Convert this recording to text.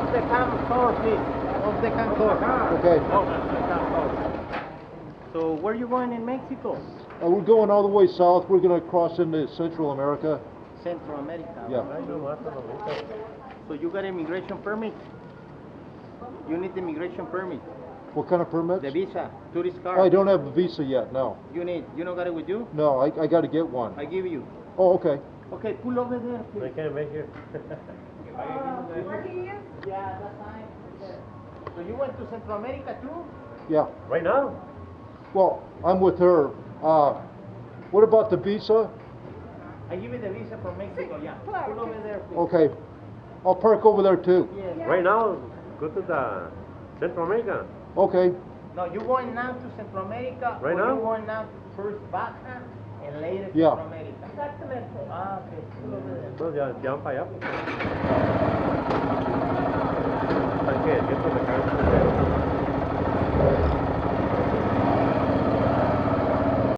Off the camcorder, please. Off the camcorder. Okay. Off the camcorder. So where are you going in Mexico? We're going all the way south. We're going to cross into Central America. Central America. Yeah. Right? So you got immigration permit? You need immigration permit. What kind of permits? The visa, tourist card. Oh, I don't have a visa yet, no. You don't got it with you? No, I got to get one. I give you. Oh, okay. Okay, pull over there. Please. I can't make it. Where he is? Yeah, that's fine. So you went to Central America too? Yeah. Right now? Well, I'm with her. What about the visa? I give you the visa from Mexico, yeah. Pull over there, please. Okay. I'll park over there too. Yes. Right now, go to the Central America. Okay. No, you going now to Central America? Right or now? you going now first Baja and later Yeah. Central America? Exactamente. Ah, okay. Pull over there. Entonces ya van para allá. ¿Para qué? ¿Qué es lo que